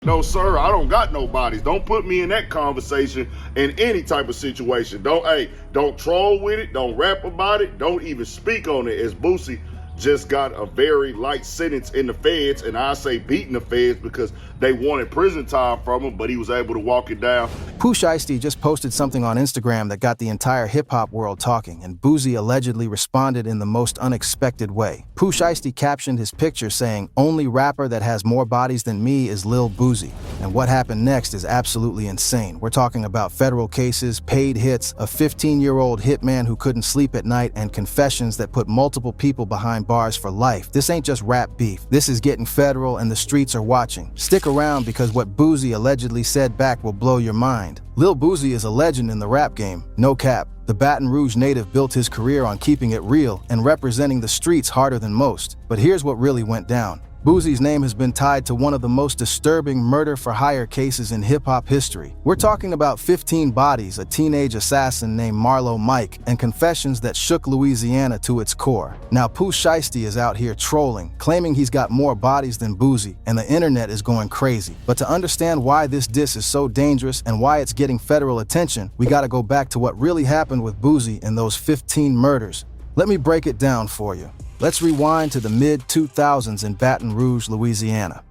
No, sir, I don't got no bodies. Don't put me in that conversation in any type of situation. Don't troll with it. Don't rap about it. Don't even speak on it. As Boosie just got a very light sentence in the feds, and I say beating the feds because they wanted prison time from him, but he was able to walk it down. Pooh Shiesty just posted something on Instagram that got the entire hip-hop world talking, and Boosie allegedly responded in the most unexpected way. Pooh Shiesty captioned his picture saying, "Only rapper that has more bodies than me is Lil Boosie." And what happened next is absolutely insane. We're talking about federal cases, paid hits, a 15-year-old hitman who couldn't sleep at night, and confessions that put multiple people behind bars for life. This ain't just rap beef. This is getting federal, and the streets are watching. Stick around because what Boosie allegedly said back will blow your mind. Lil Boosie is a legend in the rap game, no cap. The Baton Rouge native built his career on keeping it real and representing the streets harder than most. But here's what really went down. Boosie's name has been tied to one of the most disturbing murder-for-hire cases in hip-hop history. We're talking about 15 bodies, a teenage assassin named Marlo Mike, and confessions that shook Louisiana to its core. Now, Pooh Shiesty is out here trolling, claiming he's got more bodies than Boosie, and the internet is going crazy. But to understand why this diss is so dangerous and why it's getting federal attention, we gotta go back to what really happened with Boosie and those 15 murders. Let me break it down for you. Let's rewind to the mid-2000s in Baton Rouge, Louisiana.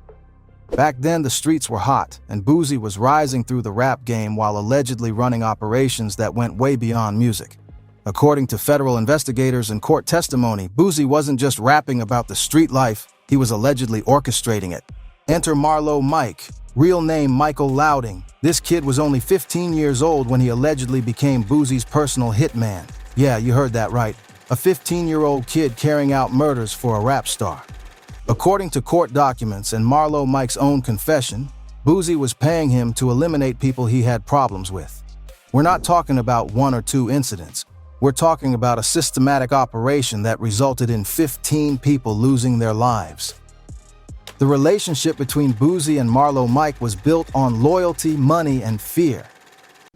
Back then, the streets were hot, and Boosie was rising through the rap game while allegedly running operations that went way beyond music. According to federal investigators and court testimony, Boosie wasn't just rapping about the street life, he was allegedly orchestrating it. Enter Marlo Mike, real name Michael Louding. This kid was only 15 years old when he allegedly became Boosie's personal hitman. Yeah, you heard that right. A 15-year-old kid carrying out murders for a rap star. According to court documents and Marlo Mike's own confession, Boosie was paying him to eliminate people he had problems with. We're not talking about one or two incidents. We're talking about a systematic operation that resulted in 15 people losing their lives. The relationship between Boosie and Marlo Mike was built on loyalty, money, and fear.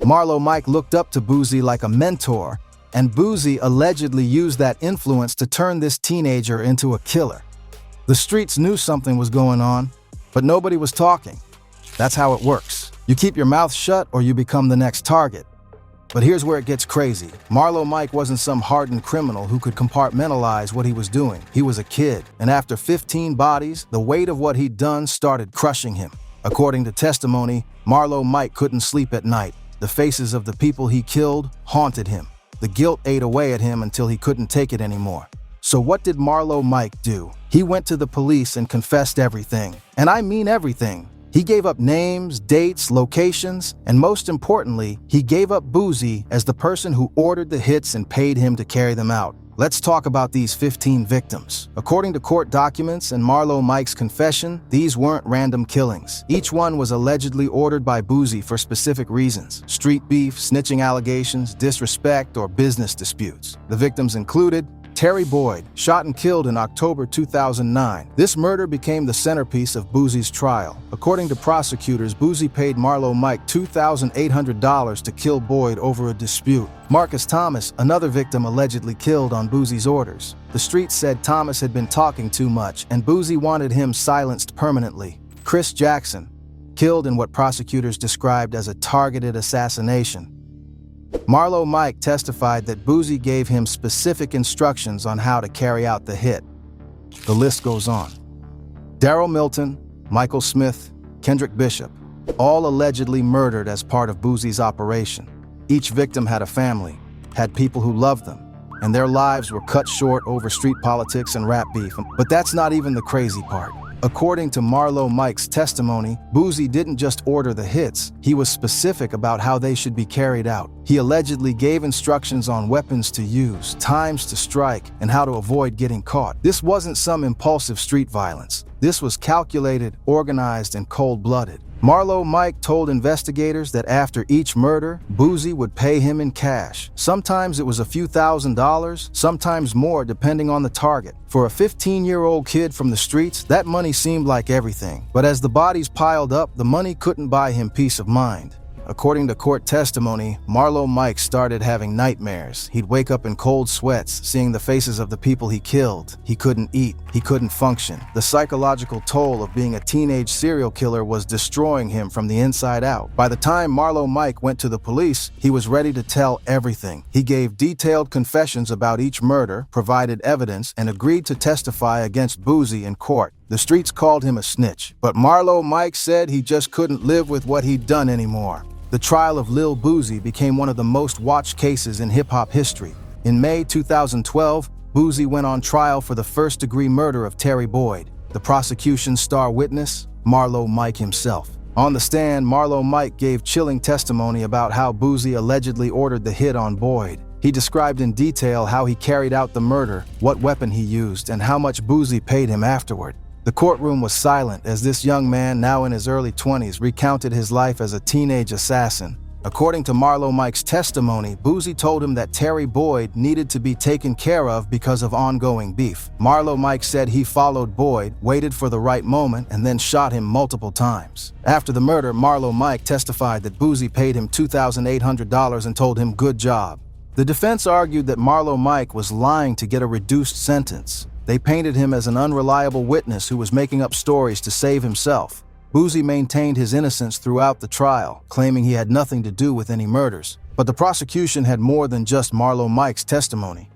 Marlo Mike looked up to Boosie like a mentor, and Boosie allegedly used that influence to turn this teenager into a killer. The streets knew something was going on, but nobody was talking. That's how it works. You keep your mouth shut or you become the next target. But here's where it gets crazy. Marlo Mike wasn't some hardened criminal who could compartmentalize what he was doing. He was a kid, and after 15 bodies, the weight of what he'd done started crushing him. According to testimony, Marlo Mike couldn't sleep at night. The faces of the people he killed haunted him. The guilt ate away at him until he couldn't take it anymore. So what did Marlo Mike do? He went to the police and confessed everything. And I mean everything. He gave up names, dates, locations, and most importantly, he gave up Boosie as the person who ordered the hits and paid him to carry them out. Let's talk about these 15 victims. According to court documents and Marlo Mike's confession, these weren't random killings. Each one was allegedly ordered by Boosie for specific reasons: street beef, snitching allegations, disrespect, or business disputes. The victims included Terry Boyd, shot and killed in October 2009. This murder became the centerpiece of Boosie's trial. According to prosecutors, Boosie paid Marlo Mike $2,800 to kill Boyd over a dispute. Marcus Thomas, another victim allegedly killed on Boosie's orders. The streets said Thomas had been talking too much, and Boosie wanted him silenced permanently. Chris Jackson, killed in what prosecutors described as a targeted assassination. Marlo Mike testified that Boosie gave him specific instructions on how to carry out the hit. The list goes on. Daryl Milton, Michael Smith, Kendrick Bishop, all allegedly murdered as part of Boosie's operation. Each victim had a family, had people who loved them, and their lives were cut short over street politics and rap beef. But that's not even the crazy part. According to Marlo Mike's testimony, Boosie didn't just order the hits, he was specific about how they should be carried out. He allegedly gave instructions on weapons to use, times to strike, and how to avoid getting caught. This wasn't some impulsive street violence. This was calculated, organized, and cold-blooded. Marlo Mike told investigators that after each murder, Boosie would pay him in cash. Sometimes it was a few $1,000s, sometimes more depending on the target. For a 15-year-old kid from the streets, that money seemed like everything. But as the bodies piled up, the money couldn't buy him peace of mind. According to court testimony, Marlo Mike started having nightmares. He'd wake up in cold sweats, seeing the faces of the people he killed. He couldn't eat. He couldn't function. The psychological toll of being a teenage serial killer was destroying him from the inside out. By the time Marlo Mike went to the police, he was ready to tell everything. He gave detailed confessions about each murder, provided evidence, and agreed to testify against Boosie in court. The streets called him a snitch, but Marlo Mike said he just couldn't live with what he'd done anymore. The trial of Lil Boosie became one of the most watched cases in hip-hop history. In May 2012, Boosie went on trial for the first-degree murder of Terry Boyd. The prosecution's star witness, Marlo Mike himself. On the stand, Marlo Mike gave chilling testimony about how Boosie allegedly ordered the hit on Boyd. He described in detail how he carried out the murder, what weapon he used, and how much Boosie paid him afterward. The courtroom was silent as this young man, now in his early 20s, recounted his life as a teenage assassin. According to Marlo Mike's testimony, Boosie told him that Terry Boyd needed to be taken care of because of ongoing beef. Marlo Mike said he followed Boyd, waited for the right moment, and then shot him multiple times. After the murder, Marlo Mike testified that Boosie paid him $2,800 and told him good job. The defense argued that Marlo Mike was lying to get a reduced sentence. They painted him as an unreliable witness who was making up stories to save himself. Boosie maintained his innocence throughout the trial, claiming he had nothing to do with any murders. But the prosecution had more than just Marlo Mike's testimony.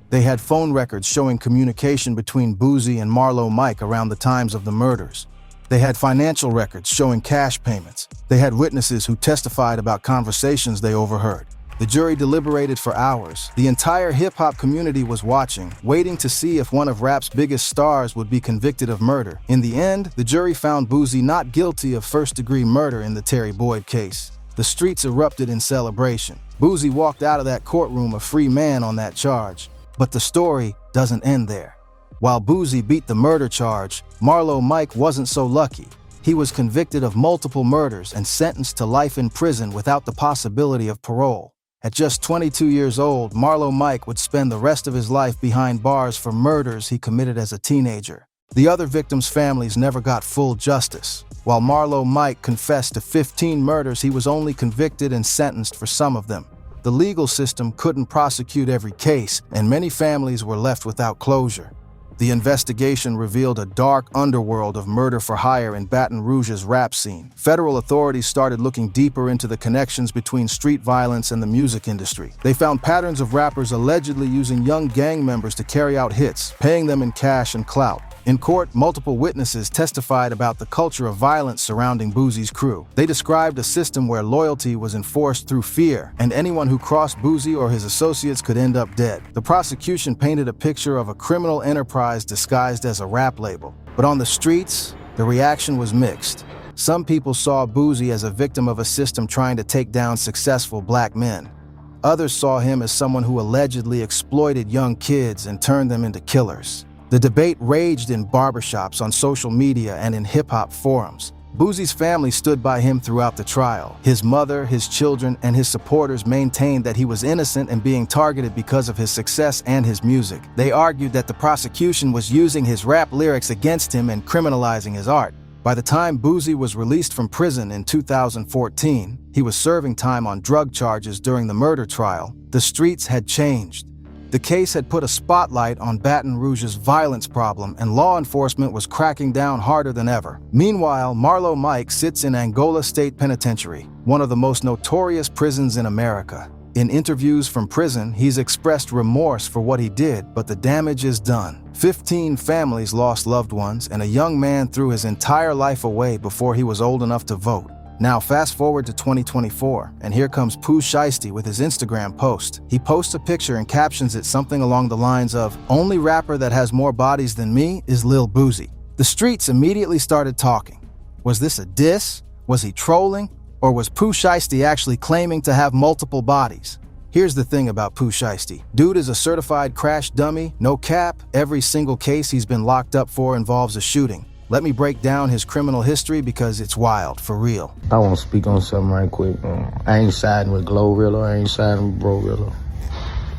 They had phone records showing communication between Boosie and Marlo Mike around the times of the murders. They had financial records showing cash payments. They had witnesses who testified about conversations they overheard. The jury deliberated for hours. The entire hip-hop community was watching, waiting to see if one of rap's biggest stars would be convicted of murder. In the end, the jury found Boosie not guilty of first-degree murder in the Terry Boyd case. The streets erupted in celebration. Boosie walked out of that courtroom a free man on that charge. But the story doesn't end there. While Boosie beat the murder charge, Marlo Mike wasn't so lucky. He was convicted of multiple murders and sentenced to life in prison without the possibility of parole. At just 22 years old, Marlo Mike would spend the rest of his life behind bars for murders he committed as a teenager. The other victims' families never got full justice. While Marlo Mike confessed to 15 murders, he was only convicted and sentenced for some of them. The legal system couldn't prosecute every case, and many families were left without closure. The investigation revealed a dark underworld of murder for hire in Baton Rouge's rap scene. Federal authorities started looking deeper into the connections between street violence and the music industry. They found patterns of rappers allegedly using young gang members to carry out hits, paying them in cash and clout. In court, multiple witnesses testified about the culture of violence surrounding Boosie's crew. They described a system where loyalty was enforced through fear, and anyone who crossed Boosie or his associates could end up dead. The prosecution painted a picture of a criminal enterprise disguised as a rap label. But on the streets, the reaction was mixed. Some people saw Boosie as a victim of a system trying to take down successful black men. Others saw him as someone who allegedly exploited young kids and turned them into killers. The debate raged in barbershops, on social media, and in hip-hop forums. Boosie's family stood by him throughout the trial. His mother, his children, and his supporters maintained that he was innocent and being targeted because of his success and his music. They argued that the prosecution was using his rap lyrics against him and criminalizing his art. By the time Boosie was released from prison in 2014, he was serving time on drug charges during the murder trial. The streets had changed. The case had put a spotlight on Baton Rouge's violence problem, and law enforcement was cracking down harder than ever. Meanwhile, Marlo Mike sits in Angola State Penitentiary, one of the most notorious prisons in America. In interviews from prison, he's expressed remorse for what he did, but the damage is done. 15 families lost loved ones, and a young man threw his entire life away before he was old enough to vote. Now fast forward to 2024, and here comes Pooh Shiesty with his Instagram post. He posts a picture and captions it something along the lines of, "Only rapper that has more bodies than me is Lil Boosie." The streets immediately started talking. Was this a diss? Was he trolling? Or was Pooh Shiesty actually claiming to have multiple bodies? Here's the thing about Pooh Shiesty. Dude is a certified crash dummy, no cap. Every single case he's been locked up for involves a shooting. Let me break down his criminal history because it's wild, for real. I want to speak on something right quick. I ain't siding with Glorilla, I ain't siding with Bro-Rilla.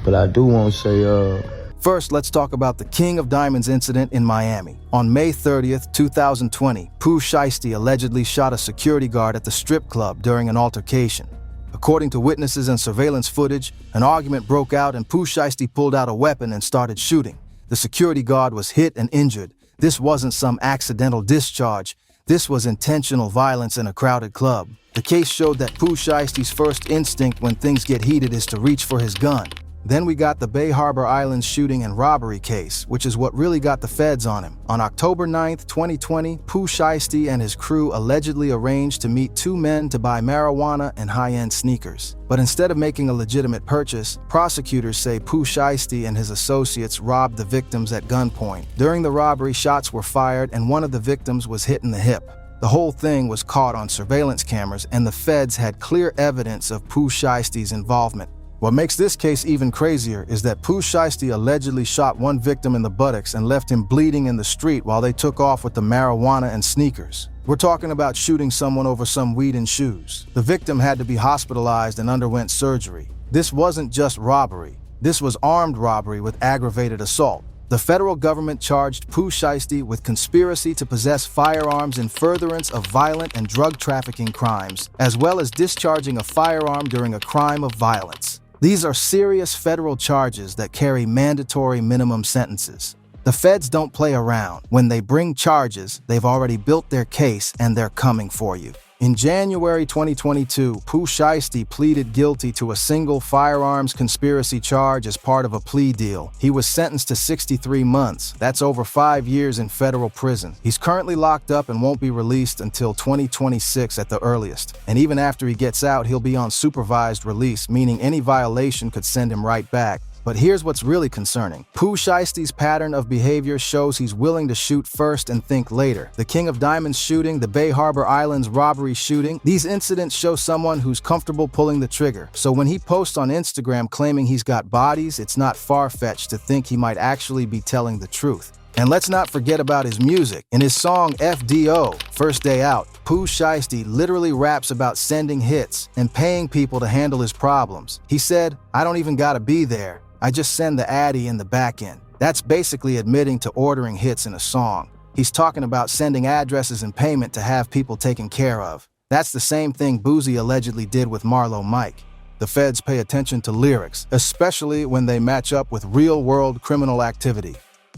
But I do want to say, First, let's talk about the King of Diamonds incident in Miami. On May 30th, 2020, Pooh Shiesty allegedly shot a security guard at the strip club during an altercation. According to witnesses and surveillance footage, an argument broke out and Pooh Shiesty pulled out a weapon and started shooting. The security guard was hit and injured. This wasn't some accidental discharge. This was intentional violence in a crowded club. The case showed that Pooh Shiesty's first instinct when things get heated is to reach for his gun. Then we got the Bay Harbor Islands shooting and robbery case, which is what really got the feds on him. On October 9th, 2020, Pooh Shiesty and his crew allegedly arranged to meet two men to buy marijuana and high-end sneakers. But instead of making a legitimate purchase, prosecutors say Pooh Shiesty and his associates robbed the victims at gunpoint. During the robbery, shots were fired and one of the victims was hit in the hip. The whole thing was caught on surveillance cameras and the feds had clear evidence of Pooh Shiesty's involvement. What makes this case even crazier is that Pooh Shiesty allegedly shot one victim in the buttocks and left him bleeding in the street while they took off with the marijuana and sneakers. We're talking about shooting someone over some weed and shoes. The victim had to be hospitalized and underwent surgery. This wasn't just robbery. This was armed robbery with aggravated assault. The federal government charged Pooh Shiesty with conspiracy to possess firearms in furtherance of violent and drug trafficking crimes, as well as discharging a firearm during a crime of violence. These are serious federal charges that carry mandatory minimum sentences. The feds don't play around. When they bring charges, they've already built their case and they're coming for you. In January 2022, Pooh Shiesty pleaded guilty to a single firearms conspiracy charge as part of a plea deal. He was sentenced to 63 months. That's over 5 years in federal prison. He's currently locked up and won't be released until 2026 at the earliest. And even after he gets out, he'll be on supervised release, meaning any violation could send him right back. But here's what's really concerning. Pooh Shiesty's pattern of behavior shows he's willing to shoot first and think later. The King of Diamonds shooting, the Bay Harbor Islands robbery shooting, these incidents show someone who's comfortable pulling the trigger. So when he posts on Instagram claiming he's got bodies, it's not far-fetched to think he might actually be telling the truth. And let's not forget about his music. In his song FDO, First Day Out, Pooh Shiesty literally raps about sending hits and paying people to handle his problems. He said, "I don't even gotta be there. I just send the addy in the back end." That's basically admitting to ordering hits in a song. He's talking about sending addresses and payment to have people taken care of. That's the same thing Boosie allegedly did with Marlo Mike. The feds pay attention to lyrics, especially when they match up with real-world criminal activity.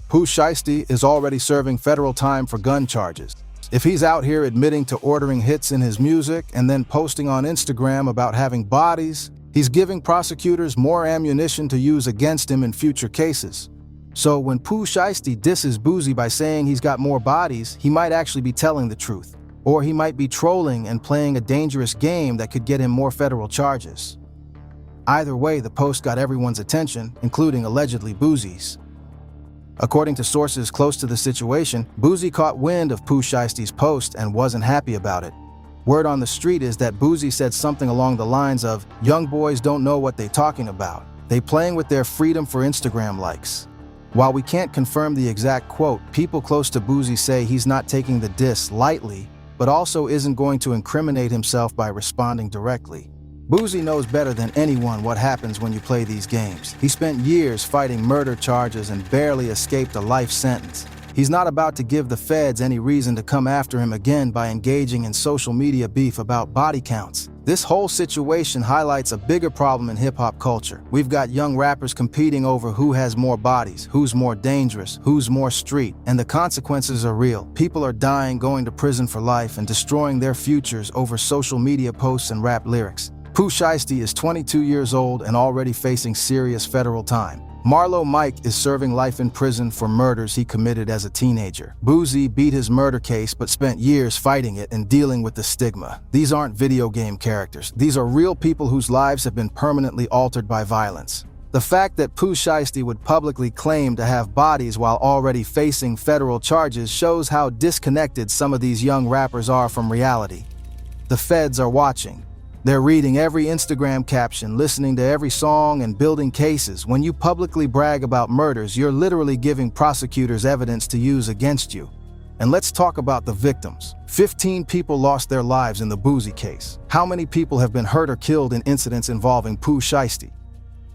Pooh Shiesty is already serving federal time for gun charges. If he's out here admitting to ordering hits in his music and then posting on Instagram about having bodies, he's giving prosecutors more ammunition to use against him in future cases. So when Pooh Shiesty disses Boosie by saying he's got more bodies, he might actually be telling the truth. Or he might be trolling and playing a dangerous game that could get him more federal charges. Either way, the post got everyone's attention, including allegedly Boosie's. According to sources close to the situation, Boosie caught wind of Pooh Shiesty's post and wasn't happy about it. Word on the street is that Boosie said something along the lines of, "Young boys don't know what they talking about. They playing with their freedom for Instagram likes." While we can't confirm the exact quote, people close to Boosie say he's not taking the diss lightly, but also isn't going to incriminate himself by responding directly. Boosie knows better than anyone what happens when you play these games. He spent years fighting murder charges and barely escaped a life sentence. He's not about to give the feds any reason to come after him again by engaging in social media beef about body counts. This whole situation highlights a bigger problem in hip-hop culture. We've got young rappers competing over who has more bodies, who's more dangerous, who's more street, and the consequences are real. People are dying, going to prison for life, and destroying their futures over social media posts and rap lyrics. Pooh Shiesty is 22 years old and already facing serious federal time. Marlo Mike is serving life in prison for murders he committed as a teenager. Boosie beat his murder case but spent years fighting it and dealing with the stigma. These aren't video game characters. These are real people whose lives have been permanently altered by violence. The fact that Pooh Shiesty would publicly claim to have bodies while already facing federal charges shows how disconnected some of these young rappers are from reality. The feds are watching. They're reading every Instagram caption, listening to every song, and building cases. When you publicly brag about murders, you're literally giving prosecutors evidence to use against you. And let's talk about the victims. 15 people lost their lives in the Boosie case. How many people have been hurt or killed in incidents involving Pooh Shiesty?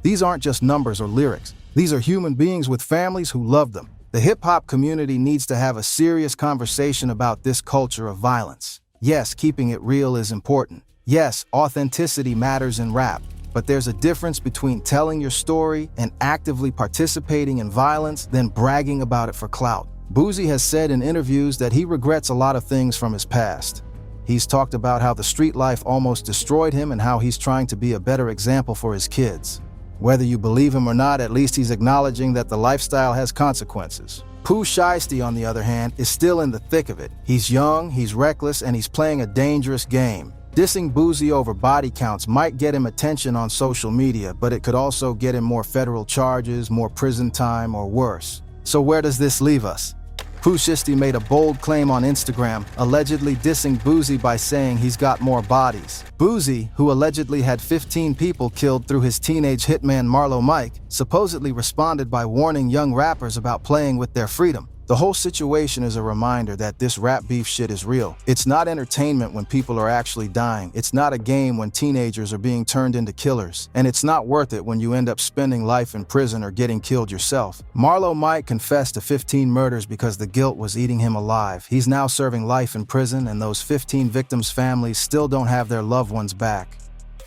These aren't just numbers or lyrics. These are human beings with families who love them. The hip-hop community needs to have a serious conversation about this culture of violence. Yes, keeping it real is important. Yes, authenticity matters in rap. But there's a difference between telling your story and actively participating in violence than bragging about it for clout. Boosie has said in interviews that he regrets a lot of things from his past. He's talked about how the street life almost destroyed him and how he's trying to be a better example for his kids. Whether you believe him or not, at least he's acknowledging that the lifestyle has consequences. Pooh Shiesty, on the other hand, is still in the thick of it. He's young, he's reckless, and he's playing a dangerous game. Dissing Boosie over body counts might get him attention on social media, but it could also get him more federal charges, more prison time, or worse. So where does this leave us? Pooh Shiesty made a bold claim on Instagram, allegedly dissing Boosie by saying he's got more bodies. Boosie, who allegedly had 15 people killed through his teenage hitman Marlo Mike, supposedly responded by warning young rappers about playing with their freedom. The whole situation is a reminder that this rap beef shit is real. It's not entertainment when people are actually dying. It's not a game when teenagers are being turned into killers. And it's not worth it when you end up spending life in prison or getting killed yourself. Marlo Mike confessed to 15 murders because the guilt was eating him alive. He's now serving life in prison, and those 15 victims' families still don't have their loved ones back.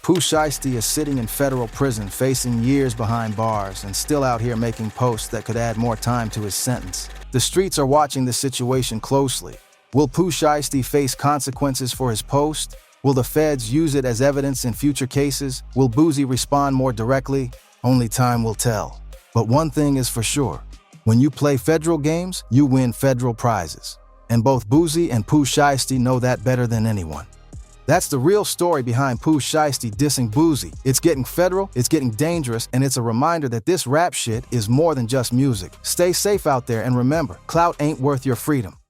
Pooh Shiesty is sitting in federal prison facing years behind bars and still out here making posts that could add more time to his sentence. The streets are watching this situation closely. Will Pooh Shiesty face consequences for his post? Will the feds use it as evidence in future cases? Will Boosie respond more directly? Only time will tell. But one thing is for sure. When you play federal games, you win federal prizes. And both Boosie and Pooh Shiesty know that better than anyone. That's the real story behind Pooh Shiesty dissing Boosie. It's getting federal, it's getting dangerous, and it's a reminder that this rap shit is more than just music. Stay safe out there, and remember, clout ain't worth your freedom.